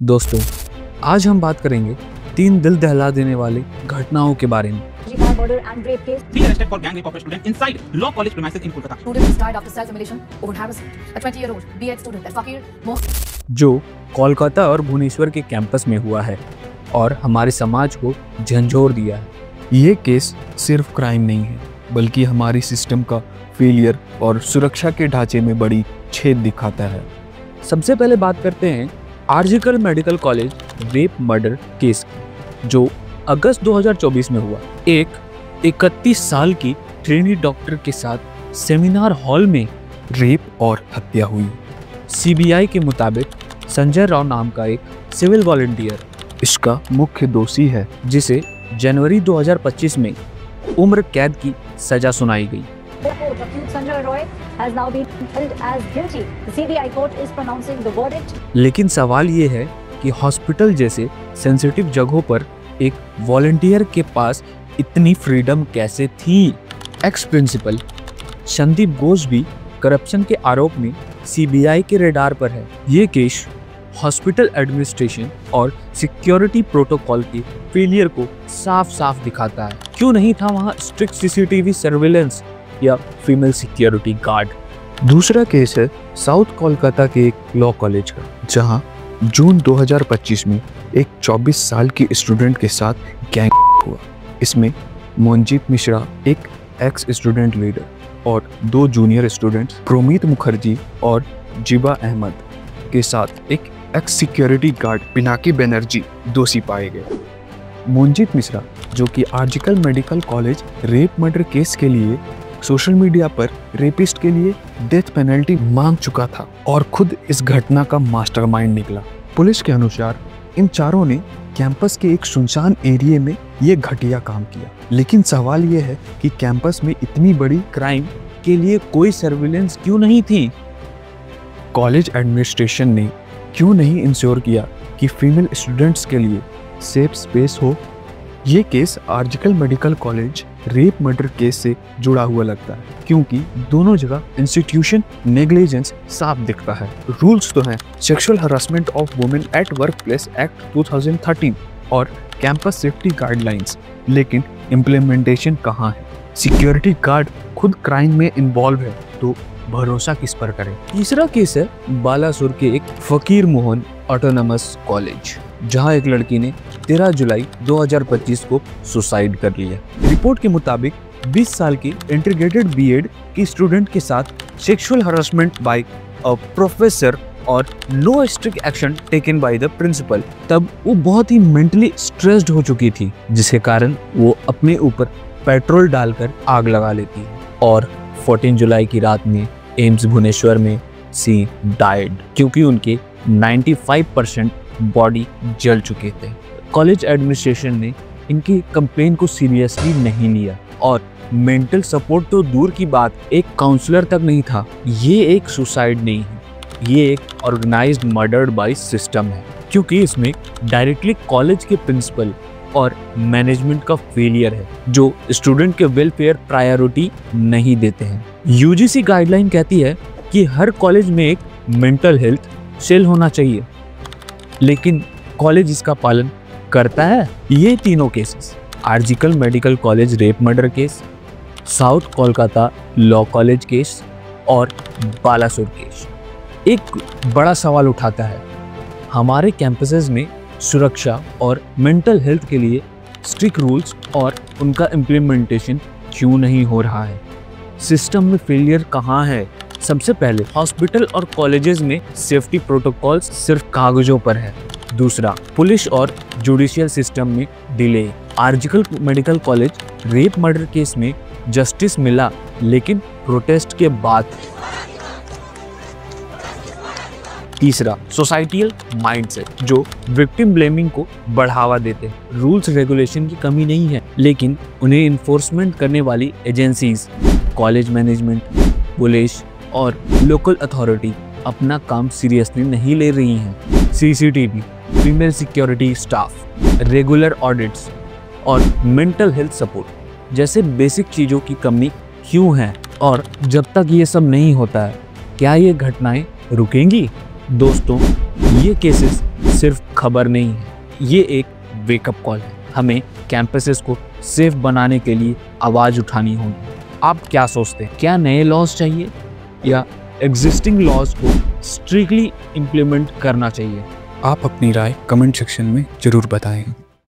दोस्तों, आज हम बात करेंगे 3 दिल दहला देने वाली घटनाओं के बारे में। Murder and rape case. Three arrested for gang rape of a student inside law college premises in Kolkata. Student died after self-mutilation over harassment. A 20-year-old B.Ed student at Fakir जो कोलकाता और भुवनेश्वर के कैंपस में हुआ है और हमारे समाज को झंझोर दिया है। ये केस सिर्फ क्राइम नहीं है, बल्कि हमारी सिस्टम का फेलियर और सुरक्षा के ढांचे में बड़ी छेद दिखाता है। सबसे पहले बात करते हैं RG Kar medical college rape murder case की, जो अगस्त 2024 में हुआ। एक 31 साल की ट्रेनी डॉक्टर के साथ सेमिनार हॉल में रेप और हत्या हुई। सीबीआई के मुताबिक संजय राव नाम का एक सिविल वॉलंटियर इसका मुख्य दोषी है, जिसे जनवरी 2025 में उम्र कैद की सजा सुनाई गई। accused Sanjay Roy has now been held as guilty. The CBI court is pronouncing the verdict. लेकिन सवाल ये है कि हॉस्पिटल जैसे सेंसिटिव जगहों पर एक वॉलंटियर के पास इतनी फ्रीडम कैसे थी? एक्स प्रिंसिपल संदीप घोष भी करप्शन के आरोप में सीबीआई के रेडार पर है। ये केस हॉस्पिटल एडमिनिस्ट्रेशन और सिक्योरिटी प्रोटोकॉल के फेलियर को साफ साफ दिखाता है। क्यों नहीं था वहाँ स्ट्रिक्ट सीसीटीवी सर्विलेंस या फीमेल सिक्योरिटी गार्ड? दूसरा केस है साउथ कोलकाता के एक लॉ कॉलेज का, जहां जून 2025 में एक 24 साल की स्टूडेंट के साथ गैंग हुआ। इसमें मोनजीत मिश्रा, एक एक्स स्टूडेंट लीडर, और 2 जूनियर स्टूडेंट्स प्रोमीत मुखर्जी और जिबा अहमद के साथ एक ex security guard Pinaki Banerjee दोषी पाए गए। मोनजीत मिश्रा, जो कि RG Kar medical college rape murder case के लिए सोशल मीडिया पर रेपिस्ट के लिए डेथ पेनल्टी मांग चुका था और खुद इस घटना का मास्टरमाइंड निकला। पुलिस के अनुसार इन चारों ने कैंपस के एक सुनसान एरिया में ये घटिया काम किया। लेकिन सवाल ये है कि कैंपस में इतनी बड़ी क्राइम के लिए कोई सर्विलेंस क्यों नहीं थी? कॉलेज एडमिनिस्ट्रेशन ने क्यों नहीं इंश्योर किया कि फीमेल स्टूडेंट्स के लिए सेफ स्पेस हो? ये case RG Kar medical college rape murder case से जुड़ा हुआ लगता है, क्योंकि दोनों जगह इंस्टीट्यूशन नेग्लिजेंस साफ दिखता है। रूल्स तो हैं sexual harassment of women at work place act 2013 और कैंपस सेफ्टी गाइडलाइंस, लेकिन इम्प्लीमेंटेशन कहाँ है? सिक्योरिटी गार्ड खुद क्राइम में इन्वॉल्व है, तो भरोसा किस पर करें? तीसरा केस है बालासुर के एक फकीर मोहन ऑटोनमस कॉलेज, जहां एक लड़की ने 13 जुलाई 2025 को सुसाइड कर लिया। रिपोर्ट के मुताबिक 20 साल की इंटीग्रेटेड बीएड की स्टूडेंट के साथ sexual harassment by a professor और no strict action taken by the principal. तब वो बहुत ही मेंटली स्ट्रेस्ड हो चुकी थी, जिसके कारण वो अपने ऊपर पेट्रोल डालकर आग लगा लेती है और 14 जुलाई की रात में एम्स भुवनेश्वर में शी डाइड, क्योंकि उनके 95% बॉडी जल चुके थे। कॉलेज एडमिनिस्ट्रेशन ने इनकी कंप्लेन को सीरियसली नहीं लिया और मेंटल सपोर्ट तो दूर की बात, एक काउंसलर तक नहीं था। ये एक सुसाइड नहीं है, ये एक ऑर्गेनाइज्ड मर्डर बाय सिस्टम है, क्योंकि इसमें डायरेक्टली कॉलेज के प्रिंसिपल और मैनेजमेंट का फेलियर है, जो स्टूडेंट के वेलफेयर प्रायोरिटी नहीं देते हैं। यूजीसी गाइडलाइन कहती है कि हर कॉलेज में एक मेंटल हेल्थ सेल होना चाहिए, लेकिन कॉलेज इसका पालन करता है? ये तीनों cases, RG Kar medical college rape murder case, south Kolkata law college case और बालासुर केस, एक बड़ा सवाल उठाता है। हमारे कैंपसेस में सुरक्षा और मेंटल हेल्थ के लिए स्ट्रिक्ट रूल्स और उनका इम्प्लीमेंटेशन क्यों नहीं हो रहा है? सिस्टम में फेलियर कहाँ है? सबसे पहले हॉस्पिटल और कॉलेजेस में सेफ्टी प्रोटोकॉल्स सिर्फ कागजों पर है। दूसरा, पुलिस और जुडिशियल सिस्टम में delay. RG Kar medical college rape murder case में जस्टिस मिला, लेकिन प्रोटेस्ट के बाद। तीसरा, सोसाइटियल माइंडसेट, जो विक्टिम ब्लेमिंग को बढ़ावा देते हैं। रूल्स रेगुलेशन की कमी नहीं है, लेकिन उन्हें इन्फोर्समेंट करने वाली एजेंसीज, कॉलेज मैनेजमेंट, पुलिस और लोकल अथॉरिटी अपना काम सीरियसली नहीं ले रही हैं। CCTV, female security staff, regular audits और मेंटल हेल्थ सपोर्ट जैसे बेसिक चीज़ों की कमी क्यों है? और जब तक ये सब नहीं होता है, क्या ये घटनाएं रुकेंगी? दोस्तों, ये केसेस सिर्फ खबर नहीं है, ये एक वेकअप कॉल है। हमें कैंपसेस को सेफ बनाने के लिए आवाज़ उठानी होगी। आप क्या सोचते हैं, क्या नए लॉज चाहिए या एग्जिस्टिंग लॉज को स्ट्रिक्टली इम्प्लीमेंट करना चाहिए? आप अपनी राय कमेंट सेक्शन में ज़रूर बताएं।